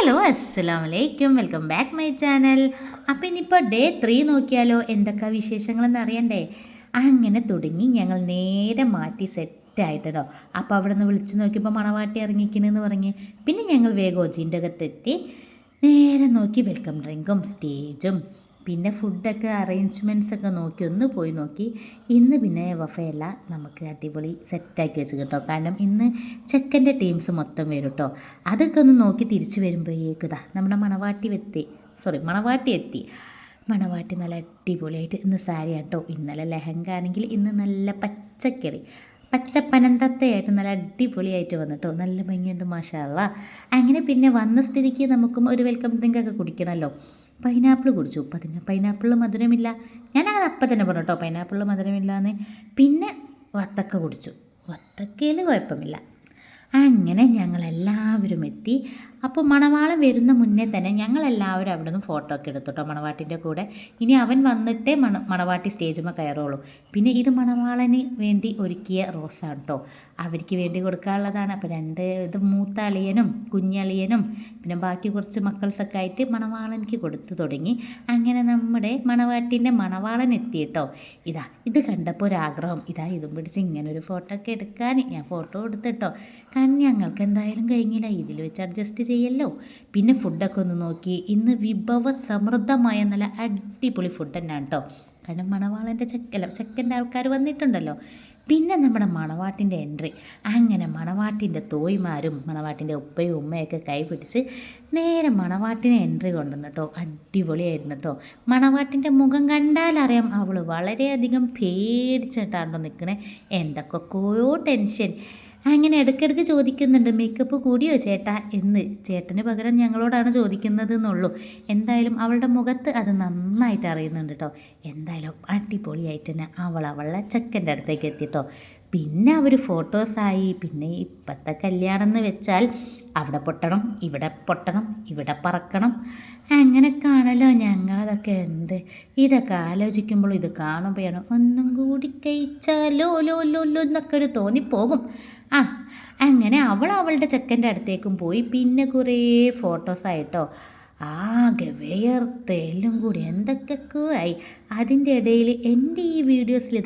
Hello അസ്സലാമു അലൈക്കും, welcome back my channel. അപ്പം ഇനിയിപ്പോൾ ഡേ 3 നോക്കിയാലോ, എന്തൊക്കെ വിശേഷങ്ങളെന്ന് അറിയണ്ടേ. അങ്ങനെ തുടങ്ങി ഞങ്ങൾ നേരെ മാറ്റി സെറ്റായിട്ടോ. അപ്പോൾ അവിടെ നിന്ന് വിളിച്ചു നോക്കിയപ്പോൾ മണവാട്ടി ഇറങ്ങിക്കണെന്ന് പറഞ്ഞ് പിന്നെ ഞങ്ങൾ വേഗം ഒജീൻ്റെ അകത്തെത്തി. നേരെ നോക്കി വെൽക്കം ഡ്രിങ്കും സ്റ്റേജും പിന്നെ ഫുഡൊക്കെ അറേഞ്ച്മെൻറ്റ്സൊക്കെ നോക്കി ഒന്ന് പോയി നോക്കി. ഇന്ന് പിന്നെ വഫയല്ല, നമുക്ക് അടിപൊളി സെറ്റാക്കി വെച്ച് കേട്ടോ. കാരണം ഇന്ന് ചെക്കൻ്റെ ടീംസ് മൊത്തം വരും കേട്ടോ. അതൊക്കെ ഒന്ന് നോക്കി തിരിച്ചു വരുമ്പോഴേക്കുതാ നമ്മുടെ മണവാട്ടി എത്തി. മണവാട്ടി നല്ല അടിപൊളിയായിട്ട് ഇന്ന് സാരി കേട്ടോ. ഇന്നലെ ലെഹങ്ക ആണെങ്കിൽ ഇന്ന് നല്ല പച്ചപ്പനന്തത്തയായിട്ട് നല്ല അടിപൊളിയായിട്ട് വന്നിട്ടോ. നല്ല ഭംഗിയുണ്ട് മാഷാ അല്ലാ. അങ്ങനെ പിന്നെ വന്ന സ്ഥിതിക്ക് നമുക്കും ഒരു വെൽക്കം ഡ്രിങ്കൊക്കെ കുടിക്കണമല്ലോ. പൈനാപ്പിൾ കുടിച്ചു. പൈനാപ്പിളിൽ മധുരമില്ല. ഞാനത് അപ്പം തന്നെ പറഞ്ഞു കേട്ടോ, പൈനാപ്പിളിൽ മധുരമില്ലാന്ന്. പിന്നെ വത്തക്ക കുടിച്ചു. വത്തക്കയിൽ കുഴപ്പമില്ല. അങ്ങനെ ഞങ്ങളെല്ലാവരും എത്തി. അപ്പോൾ മണവാളൻ വരുന്ന മുന്നേ തന്നെ ഞങ്ങളെല്ലാവരും അവിടെ നിന്ന് ഫോട്ടോ ഒക്കെ എടുത്തു കേട്ടോ മണവാട്ടിൻ്റെ കൂടെ. ഇനി അവൻ വന്നിട്ടേ മണവാട്ടി സ്റ്റേജിൽ കയറുള്ളൂ. പിന്നെ ഇത് മണവാളന് വേണ്ടി ഒരുക്കിയ റോസാണ് കേട്ടോ, അവർക്ക് വേണ്ടി കൊടുക്കാനുള്ളതാണ്. അപ്പോൾ ഇത് മൂത്ത അളിയനും കുഞ്ഞളിയനും പിന്നെ ബാക്കി കുറച്ച് മക്കൾസൊക്കെ ആയിട്ട് മണവാളനിക്ക് കൊടുത്തു തുടങ്ങി. അങ്ങനെ നമ്മുടെ മണവാട്ടിൻ്റെ മണവാളൻ എത്തി കേട്ടോ. ഇത് കണ്ടപ്പോൾ ഒരാഗ്രഹം, ഇതും പിടിച്ച് ഇങ്ങനെ ഒരു ഫോട്ടോ ഒക്കെ എടുക്കാൻ. ഞാൻ ഫോട്ടോ എടുത്തിട്ടോ. കാരണം ഞങ്ങൾക്ക് എന്തായാലും കഴിഞ്ഞില്ല, ഇതിൽ വെച്ച് അഡ്ജസ്റ്റ് ചെയ്യല്ലോ. പിന്നെ ഫുഡൊക്കെ ഒന്ന് നോക്കി. ഇന്ന് വിഭവ സമൃദ്ധമായ നല്ല അടിപൊളി ഫുഡ് തന്നെയാണ് കേട്ടോ. കാരണം മണവാളൻ്റെ ചെക്കൻ്റെ ആൾക്കാർ വന്നിട്ടുണ്ടല്ലോ. പിന്നെ നമ്മുടെ മണവാട്ടിൻ്റെ എൻട്രി. അങ്ങനെ മണവാട്ടിൻ്റെ തോയ്മാരും മണവാട്ടിൻ്റെ ഉപ്പയും ഉമ്മയൊക്കെ കൈ പിടിച്ച് നേരെ മണവാട്ടിനെ എൻട്രി കൊണ്ടുവന്നു കേട്ടോ. അടിപൊളിയായിരുന്നു കേട്ടോ. മണവാട്ടിൻ്റെ മുഖം കണ്ടാലറിയാം അവൾ വളരെയധികം പേടിച്ചിട്ടാണോ നിൽക്കണേ. എന്തൊക്കെയോ ടെൻഷൻ. അങ്ങനെ ഇടയ്ക്കിടയ്ക്ക് ചോദിക്കുന്നുണ്ട്, മേക്കപ്പ് കൂടിയോ ചേട്ടാ എന്ന്. ചേട്ടന് പകരം ഞങ്ങളോടാണ് ചോദിക്കുന്നത് എന്നുള്ളൂ. എന്തായാലും അവളുടെ മുഖത്ത് അത് നന്നായിട്ട് അറിയുന്നുണ്ട് കേട്ടോ. എന്തായാലും അടിപൊളിയായിട്ട് തന്നെ അവളുടെ ചെക്കൻ്റെ അടുത്തേക്ക് എത്തിട്ടോ. പിന്നെ അവർ ഫോട്ടോസായി. പിന്നെ ഇപ്പോഴത്തെ കല്യാണം എന്ന് വെച്ചാൽ അവിടെ പൊട്ടണം, ഇവിടെ പറക്കണം, അങ്ങനെ കാണല്ലോ. ഞങ്ങളതൊക്കെ ഇതൊക്കെ ആലോചിക്കുമ്പോൾ ഇത് കാണുമ്പോഴാണ് ഒന്നും കൂടി കഴിച്ചാലോ എന്നൊക്കെ ഒരു തോന്നിപ്പോകും. അങ്ങനെ അവളുടെ ചെക്കൻ്റെ അടുത്തേക്കും പോയി. പിന്നെ കുറേ ഫോട്ടോസായിട്ടോ. ആകെ വിയർത്തെല്ലാം കൂടി എന്തൊക്കെയൊക്കെ ആയി. അതിൻ്റെ ഇടയിൽ എൻ്റെ ഈ വീഡിയോസിൽ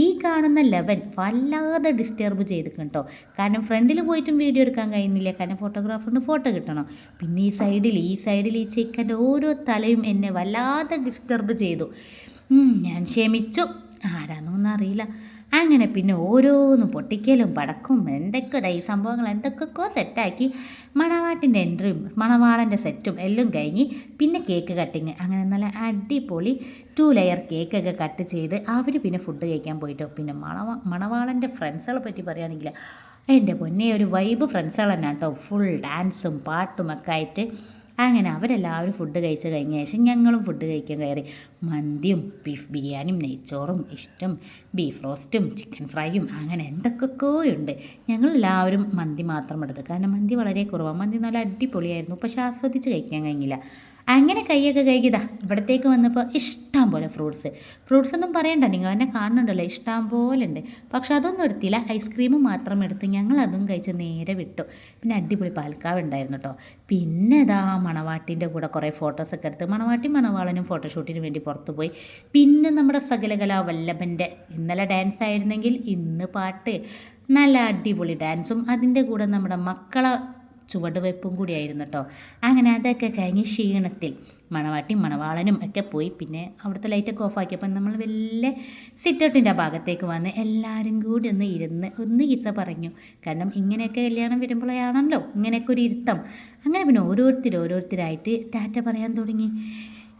ഈ കാണുന്ന ലെവൻ വല്ലാതെ ഡിസ്റ്റർബ് ചെയ്തിട്ടുണ്ട് കേട്ടോ. കാരണം ഫ്രണ്ടിൽ പോയിട്ടും വീഡിയോ എടുക്കാൻ കഴിയുന്നില്ല, കാരണം ഫോട്ടോഗ്രാഫറിന് ഫോട്ടോ കിട്ടണം. പിന്നെ ഈ സൈഡിൽ ഈ ചെക്കൻ്റെ ഓരോ തലയും എന്നെ വല്ലാതെ ഡിസ്റ്റർബ് ചെയ്തു. ഞാൻ ക്ഷമിച്ചു, ആരാന്നൊന്നും അറിയില്ല. അങ്ങനെ പിന്നെ ഓരോന്നും പൊട്ടിക്കലും പടക്കും ഈ സംഭവങ്ങൾ എന്തൊക്കെയോ സെറ്റാക്കി. മണവാട്ടിൻ്റെ എൻട്രിയും മണവാളൻ്റെ സെറ്റും എല്ലാം കഴിഞ്ഞ് പിന്നെ കേക്ക് കട്ടിങ്. അങ്ങനെ നല്ല അടിപൊളി 2 ലെയർ കേക്കൊക്കെ കട്ട് ചെയ്ത് അവർ പിന്നെ ഫുഡ് കഴിക്കാൻ പോയിട്ടോ. പിന്നെ മണവാളൻ്റെ ഫ്രണ്ട്സുകളെ പറ്റി പറയുകയാണെങ്കിൽ എൻ്റെ പൊന്നെ ഒരു വൈബ് ഫ്രണ്ട്സുകൾ തന്നെ കേട്ടോ. ഫുൾ ഡാൻസും പാട്ടും ഒക്കെ ആയിട്ട്. അങ്ങനെ അവരെല്ലാവരും ഫുഡ് കഴിച്ച് കഴിഞ്ഞ ശേഷം ഞങ്ങളും ഫുഡ് കഴിക്കാൻ കയറി. മന്തിയും ബീഫ് ബിരിയാണിയും നെയ്ച്ചോറും ബീഫ് റോസ്റ്റും ചിക്കൻ ഫ്രൈയും അങ്ങനെ എന്തൊക്കെയൊക്കെയോ ഉണ്ട്. ഞങ്ങളെല്ലാവരും മന്തി മാത്രം എടുത്തു, കാരണം മന്തി വളരെ കുറവാണ്. മന്തി നല്ല അടിപൊളിയായിരുന്നു, പക്ഷെ ആസ്വദിച്ച് കഴിക്കാൻ കഴിഞ്ഞില്ല. അങ്ങനെ കൈയൊക്കെ കഴുകിയതാ ഇവിടത്തേക്ക് വന്നപ്പോൾ ഇഷ്ടം പോലെ ഫ്രൂട്ട്സ് ഒന്നും പറയണ്ട, നിങ്ങൾ എന്നെ കാണുന്നുണ്ടല്ലോ, ഇഷ്ടം പോലെ ഉണ്ട്. പക്ഷെ അതൊന്നും എടുത്തില്ല, ഐസ്ക്രീം മാത്രം എടുത്ത് ഞങ്ങൾ അതും കഴിച്ച് നേരെ വിട്ടു. പിന്നെ അടിപൊളി പാൽക്കാവ് ഉണ്ടായിരുന്നു കേട്ടോ. പിന്നെ മണവാട്ടിൻ്റെ കൂടെ കുറേ ഫോട്ടോസൊക്കെ എടുത്ത് മണവാളനും ഫോട്ടോഷൂട്ടിന് വേണ്ടി പുറത്തു പോയി. പിന്നെ നമ്മുടെ സകലകലാ വല്ലഭൻ്റെ ഇന്നലെ ഡാൻസ് ആയിരുന്നെങ്കിൽ ഇന്ന് പാട്ട്, നല്ല അടിപൊളി ഡാൻസും അതിൻ്റെ കൂടെ നമ്മുടെ മക്കളെ ചുവടുവയ്പ്പും കൂടിയായിരുന്നു കേട്ടോ. അങ്ങനെ അതൊക്കെ കഴിഞ്ഞ് ക്ഷീണത്തിൽ മണവാളനും ഒക്കെ പോയി. പിന്നെ അവിടുത്തെ ലൈറ്റൊക്കെ ഓഫാക്കിയപ്പോൾ നമ്മൾ വലിയ സിറ്റൗട്ടിൻ്റെ ഭാഗത്തേക്ക് വന്ന് എല്ലാവരും കൂടി ഒന്ന് കിസ്സ പറഞ്ഞു. കാരണം ഇങ്ങനെയൊക്കെ കല്യാണം വരുമ്പോഴാണല്ലോ ഇങ്ങനെയൊക്കെ ഒരു ഇരുത്തം. അങ്ങനെ പിന്നെ ഓരോരുത്തരായിട്ട് ടാറ്റ പറയാൻ തുടങ്ങി.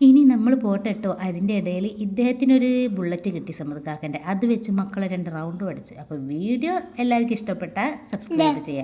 ഇനി നമ്മൾ പോട്ടെ കേട്ടോ. അതിൻ്റെ ഇടയിൽ ഇദ്ദേഹത്തിനൊരു ബുള്ളറ്റ് കിട്ടി സമ്മതക്കാക്കൻ്റെ. അത് വെച്ച് മക്കളെ 2 റൗണ്ട് പഠിച്ച്. അപ്പോൾ വീഡിയോ എല്ലാവർക്കും ഇഷ്ടപ്പെട്ടാൽ സബ്സ്ക്രൈബ് ചെയ്യാം.